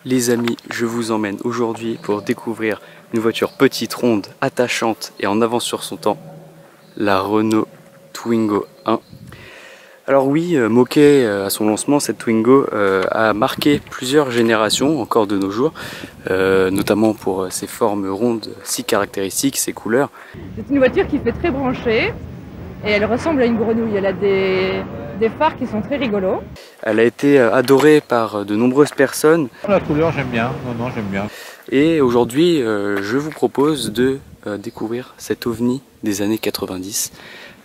Les amis, je vous emmène aujourd'hui pour découvrir une voiture petite, ronde, attachante et en avance sur son temps, la Renault Twingo 1. Alors oui, moquée à son lancement, cette Twingo a marqué plusieurs générations encore de nos jours, notamment pour ses formes rondes si caractéristiques, ses couleurs. C'est une voiture qui fait très branchée et elle ressemble à une grenouille. Elle a des phares qui sont très rigolos. Elle a été adorée par de nombreuses personnes. La couleur j'aime bien, non j'aime bien. Et aujourd'hui je vous propose de découvrir cet ovni des années 90,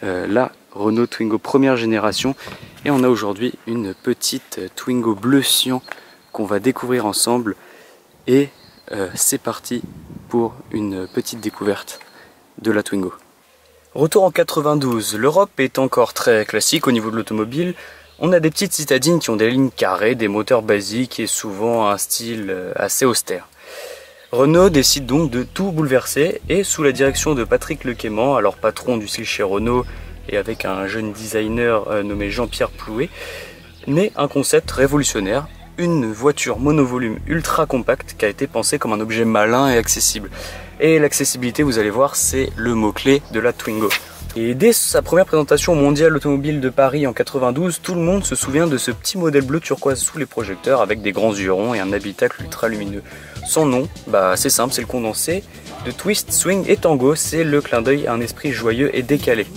la Renault Twingo première génération. Et on a aujourd'hui une petite Twingo bleu cyan qu'on va découvrir ensemble. Et c'est parti pour une petite découverte de la Twingo. Retour en 92, l'Europe est encore très classique au niveau de l'automobile. On a des petites citadines qui ont des lignes carrées, des moteurs basiques et souvent un style assez austère. Renault décide donc de tout bouleverser et sous la direction de Patrick Lequément, alors patron du style chez Renault et avec un jeune designer nommé Jean-Pierre Plouet, naît un concept révolutionnaire, une voiture monovolume ultra compacte qui a été pensée comme un objet malin et accessible. Et l'accessibilité, vous allez voir, c'est le mot-clé de la Twingo. Et dès sa première présentation au Mondial Automobile de Paris en 92, tout le monde se souvient de ce petit modèle bleu turquoise sous les projecteurs avec des grands yeux ronds et un habitacle ultra lumineux. Son nom, c'est simple, c'est le condensé de Twist, Swing et Tango, c'est le clin d'œil à un esprit joyeux et décalé.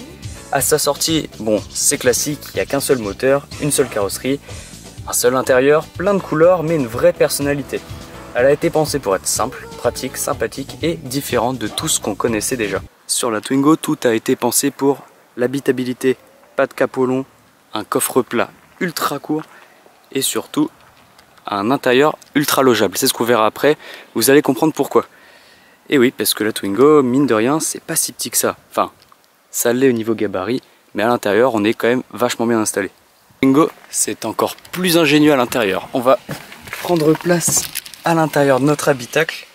À sa sortie, c'est classique, il n'y a qu'un seul moteur, une seule carrosserie, un seul intérieur, plein de couleurs mais une vraie personnalité. Elle a été pensée pour être simple, pratique, sympathique et différente de tout ce qu'on connaissait déjà. Sur la Twingo, tout a été pensé pour l'habitabilité, pas de capot long, un coffre plat ultra court et surtout un intérieur ultra logeable. C'est ce qu'on verra après, vous allez comprendre pourquoi. Et oui, parce que la Twingo, mine de rien, c'est pas si petit que ça. Enfin, ça l'est au niveau gabarit, mais à l'intérieur, on est quand même vachement bien installé. Twingo, c'est encore plus ingénieux à l'intérieur. On va prendre place à l'intérieur de notre habitacle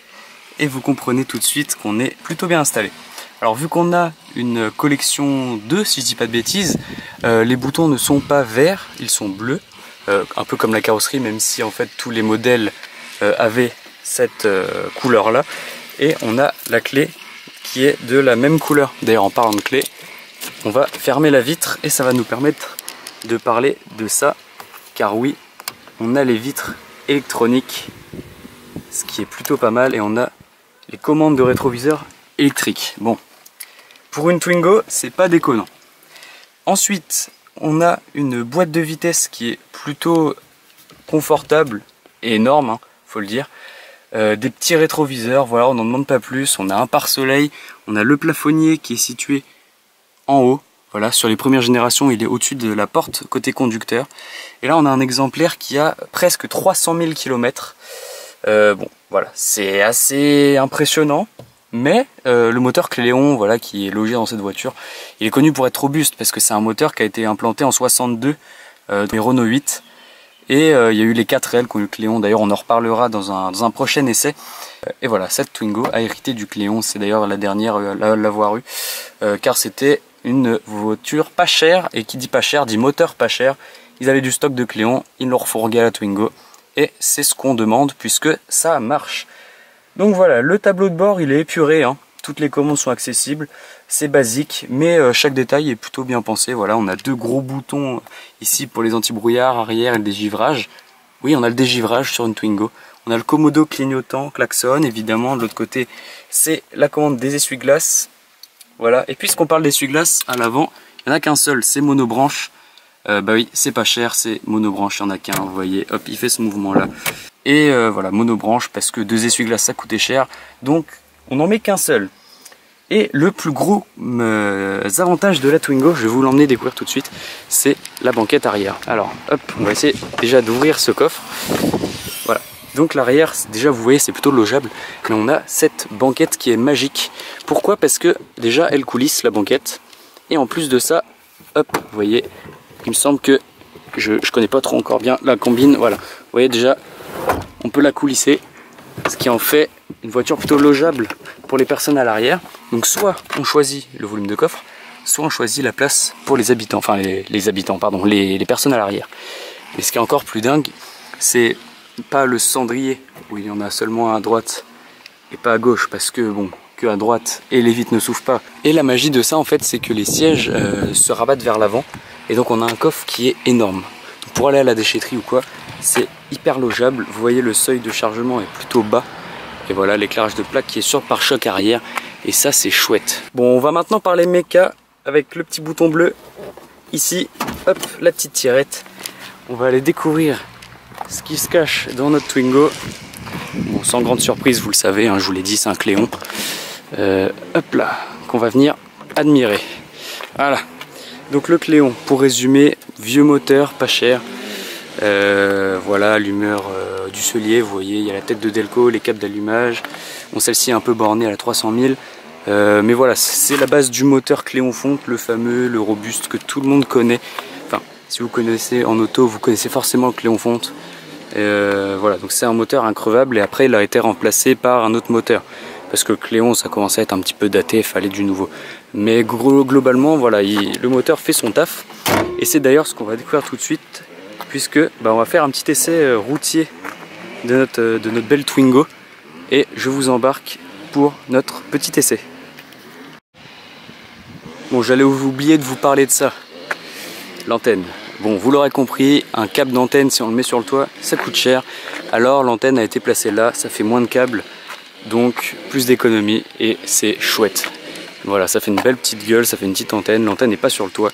et vous comprenez tout de suite qu'on est plutôt bien installé. Alors vu qu'on a une collection 2, si je dis pas de bêtises, les boutons ne sont pas verts, ils sont bleus, un peu comme la carrosserie, même si en fait tous les modèles avaient cette couleur là. Et on a la clé qui est de la même couleur. D'ailleurs en parlant de clé, on va fermer la vitre et ça va nous permettre de parler de ça, car oui, on a les vitres électroniques, ce qui est plutôt pas mal, et on a les commandes de rétroviseur électriques. Bon, pour une Twingo, c'est pas déconnant. Ensuite, on a une boîte de vitesse qui est plutôt confortable et énorme, faut le dire. Des petits rétroviseurs, voilà, on n'en demande pas plus. On a un pare-soleil, on a le plafonnier qui est situé en haut. Voilà, sur les premières générations, il est au-dessus de la porte côté conducteur. Et là, on a un exemplaire qui a presque 300 000 km. Voilà, c'est assez impressionnant. Mais le moteur Cléon, voilà, qui est logé dans cette voiture, il est connu pour être robuste parce que c'est un moteur qui a été implanté en 62 des Renault 8. Et il y a eu les 4L qu'ont eu Cléon, d'ailleurs on en reparlera dans un prochain essai. Et voilà, cette Twingo a hérité du Cléon, c'est d'ailleurs la dernière à l'avoir eu, car c'était une voiture pas chère, et qui dit pas cher dit moteur pas cher. Ils avaient du stock de Cléon, ils leur fourguaient à la Twingo, et c'est ce qu'on demande puisque ça marche. Donc voilà, le tableau de bord il est épuré, toutes les commandes sont accessibles, c'est basique, mais chaque détail est plutôt bien pensé. Voilà, on a deux gros boutons ici pour les anti-brouillards arrière et le dégivrage. Oui, on a le dégivrage sur une Twingo. On a le commodo clignotant, klaxon, évidemment. De l'autre côté, c'est la commande des essuie-glaces. Voilà, et puisqu'on parle d'essuie-glaces, à l'avant, il n'y en a qu'un seul, c'est monobranche. Oui, c'est pas cher, c'est monobranche, il n'y en a qu'un, vous voyez, hop, il fait ce mouvement-là. Et voilà, monobranche, parce que deux essuie-glaces, ça coûtait cher. Donc, on n'en met qu'un seul. Et le plus gros avantage de la Twingo, je vais vous l'emmener découvrir tout de suite, c'est la banquette arrière. Alors, hop, on va essayer déjà d'ouvrir ce coffre. Voilà. Donc l'arrière, déjà vous voyez, c'est plutôt logeable. Mais on a cette banquette qui est magique. Pourquoi? Parce que déjà, elle coulisse la banquette. Et en plus de ça, hop, vous voyez, il me semble que je connais pas trop encore bien la combine. Voilà, vous voyez déjà, on peut la coulisser, ce qui en fait une voiture plutôt logeable pour les personnes à l'arrière. Donc soit on choisit le volume de coffre, soit on choisit la place pour les habitants, enfin les habitants, pardon, les personnes à l'arrière. Mais ce qui est encore plus dingue, c'est pas le cendrier où il y en a seulement à droite et pas à gauche parce que bon, que à droite et les vitres ne s'ouvrent pas. Et la magie de ça en fait, c'est que les sièges se rabattent vers l'avant et donc on a un coffre qui est énorme. Donc, pour aller à la déchetterie ou quoi, c'est hyper logeable. Vous voyez, le seuil de chargement est plutôt bas et voilà l'éclairage de plaque qui est sur le pare-choc arrière et ça c'est chouette. Bon, on va maintenant parler méca avec le petit bouton bleu ici, hop, la petite tirette. On va aller découvrir ce qui se cache dans notre Twingo. Bon, sans grande surprise, vous le savez, hein, je vous l'ai dit, c'est un Cléon. Hop là, qu'on va venir admirer. Voilà, donc le Cléon, pour résumer, vieux moteur, pas cher. Voilà, l'humeur du Cellier, vous voyez, il y a la tête de Delco, les câbles d'allumage. Bon, celle-ci est un peu bornée à la 300 000. Mais voilà, c'est la base du moteur Cléon fonte, le fameux, le robuste que tout le monde connaît. Enfin, si vous connaissez en auto, vous connaissez forcément le Cléon fonte. Voilà, donc c'est un moteur increvable et après il a été remplacé par un autre moteur. Parce que le Cléon, ça commençait à être un petit peu daté, il fallait du nouveau. Mais globalement, voilà, le moteur fait son taf. Et c'est d'ailleurs ce qu'on va découvrir tout de suite, puisque on va faire un petit essai routier de notre belle Twingo. Et je vous embarque pour notre petit essai. Bon, j'allais oublier de vous parler de ça. L'antenne. Bon, vous l'aurez compris, un câble d'antenne, si on le met sur le toit, ça coûte cher. Alors l'antenne a été placée là, ça fait moins de câbles, donc plus d'économie et c'est chouette. Voilà, ça fait une belle petite gueule, ça fait une petite antenne, l'antenne n'est pas sur le toit,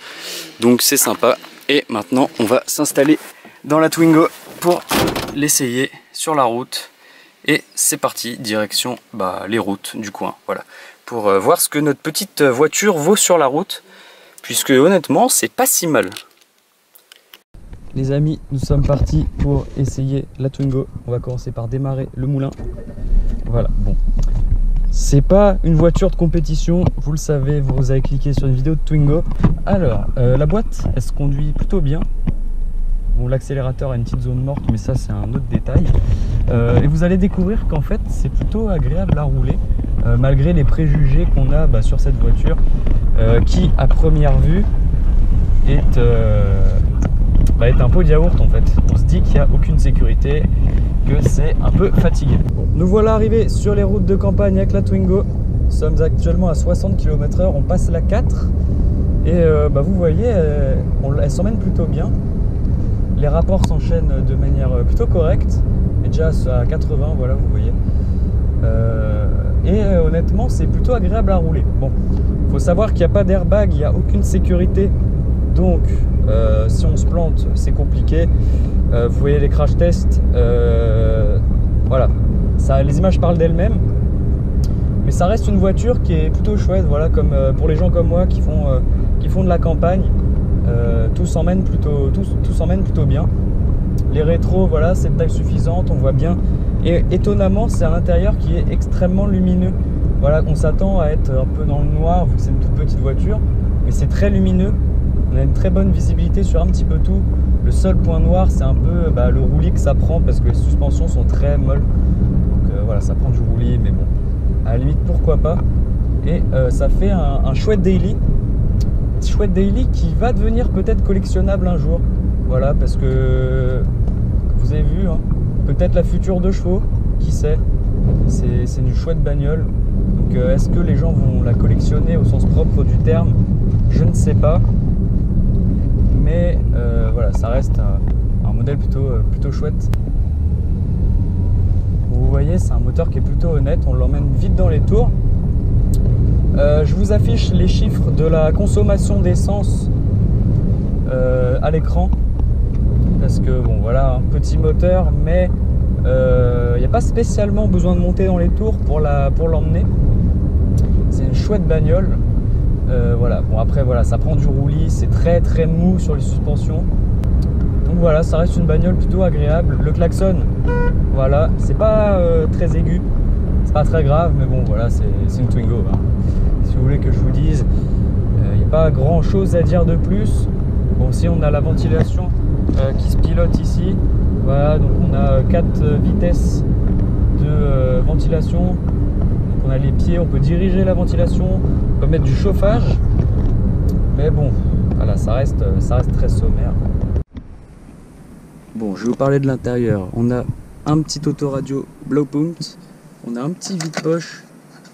donc c'est sympa. Et maintenant, on va s'installer dans la Twingo pour l'essayer sur la route. Et c'est parti, direction les routes du coin, voilà. Pour voir ce que notre petite voiture vaut sur la route, puisque honnêtement, c'est pas si mal. Les amis, nous sommes partis pour essayer la Twingo. On va commencer par démarrer le moulin. Voilà, bon. C'est pas une voiture de compétition, vous le savez, vous avez cliqué sur une vidéo de Twingo. Alors, la boîte, elle se conduit plutôt bien. Bon, l'accélérateur a une petite zone morte, mais ça c'est un autre détail. Et vous allez découvrir qu'en fait c'est plutôt agréable à rouler, malgré les préjugés qu'on a sur cette voiture, qui à première vue est un pot de yaourt en fait. On se dit qu'il n'y a aucune sécurité, que c'est un peu fatigué. Bon, nous voilà arrivés sur les routes de campagne avec la Twingo. Nous sommes actuellement à 60 km/h, on passe la 4 et vous voyez, elle s'emmène plutôt bien. Les rapports s'enchaînent de manière plutôt correcte, mais déjà à 80, voilà, vous voyez. Honnêtement, c'est plutôt agréable à rouler. Bon, il faut savoir qu'il n'y a pas d'airbag, il n'y a aucune sécurité, donc si on se plante, c'est compliqué. Vous voyez les crash tests, voilà, les images parlent d'elles-mêmes, mais ça reste une voiture qui est plutôt chouette, voilà, comme pour les gens comme moi qui font de la campagne. Tout s'emmène plutôt bien. Les rétros, voilà, c'est de taille suffisante, on voit bien. Et étonnamment, c'est un intérieur qui est extrêmement lumineux. Voilà, on s'attend à être un peu dans le noir vu que c'est une toute petite voiture, mais c'est très lumineux. On a une très bonne visibilité sur un petit peu tout. Le seul point noir, c'est un peu le roulis que ça prend parce que les suspensions sont très molles. Donc voilà, ça prend du roulis, mais bon, à la limite, pourquoi pas. Et ça fait un chouette daily. Chouette daily qui va devenir peut-être collectionnable un jour, voilà, parce que vous avez vu, hein, peut-être la future de chevaux, qui sait, c'est une chouette bagnole. Donc est-ce que les gens vont la collectionner au sens propre du terme? Je ne sais pas, mais voilà, ça reste un modèle plutôt chouette. Vous voyez, c'est un moteur qui est plutôt honnête, on l'emmène vite dans les tours. Je vous affiche les chiffres de la consommation d'essence à l'écran parce que bon voilà, un petit moteur, mais il n'y a pas spécialement besoin de monter dans les tours pour l'emmener. C'est une chouette bagnole. Voilà, bon après voilà, ça prend du roulis, c'est très très mou sur les suspensions. Donc voilà, ça reste une bagnole plutôt agréable. Le klaxon, voilà, c'est pas très aigu, c'est pas très grave, mais bon voilà, c'est une Twingo, hein. Si vous voulez que je vous dise, il n'y a pas grand chose à dire de plus. Bon, si on a la ventilation qui se pilote ici, voilà, donc on a 4 vitesses de ventilation. Donc on a les pieds, on peut diriger la ventilation, on peut mettre du chauffage, mais bon, voilà, ça reste très sommaire. Bon, je vais vous parler de l'intérieur. On a un petit autoradio Blaupunkt. On a un petit vide-poche,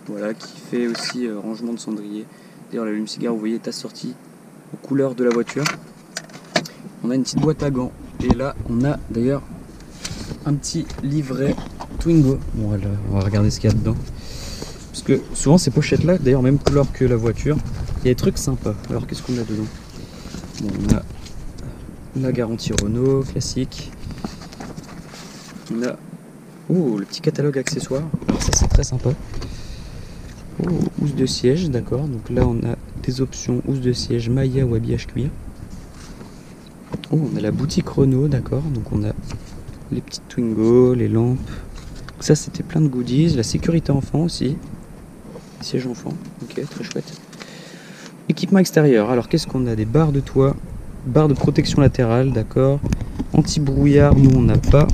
voilà, qui fait aussi rangement de cendrier. D'ailleurs l'allume-cigare, vous voyez, est assorti aux couleurs de la voiture. On a une petite boîte à gants. Et là, on a d'ailleurs un petit livret Twingo. Bon, on va regarder ce qu'il y a dedans. Parce que souvent ces pochettes-là, d'ailleurs même couleur que la voiture, il y a des trucs sympas. Alors qu'est-ce qu'on a dedans? Bon, on a la garantie Renault classique. On a le petit catalogue accessoires. Alors ça c'est très sympa. Housse de siège, d'accord. Donc là on a des options housse de siège maillet ou habillage cuir. On a la boutique Renault, d'accord. Donc on a les petites Twingo, les lampes. Donc ça c'était plein de goodies. La sécurité enfant aussi. Siège enfant, ok, très chouette. Équipement extérieur. Alors qu'est-ce qu'on a? Des barres de toit, barres de protection latérale, d'accord. Anti-brouillard, nous on n'a pas.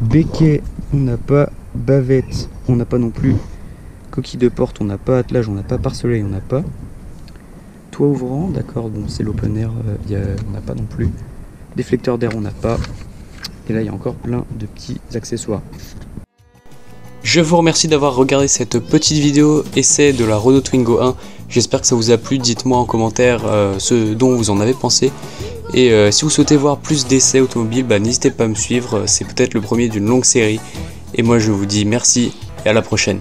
Béquet, on n'a pas. Bavette, on n'a pas non plus. Coquille de porte, on n'a pas. Attelage, on n'a pas. Pare-soleil, on n'a pas. Toit ouvrant, d'accord, bon c'est l'open air, on n'a pas non plus. Déflecteur d'air, on n'a pas. Et là il y a encore plein de petits accessoires. Je vous remercie d'avoir regardé cette petite vidéo essai de la Renault Twingo 1. J'espère que ça vous a plu. Dites-moi en commentaire ce dont vous en avez pensé. Et si vous souhaitez voir plus d'essais automobiles, n'hésitez pas à me suivre. C'est peut-être le premier d'une longue série. Et moi je vous dis merci et à la prochaine.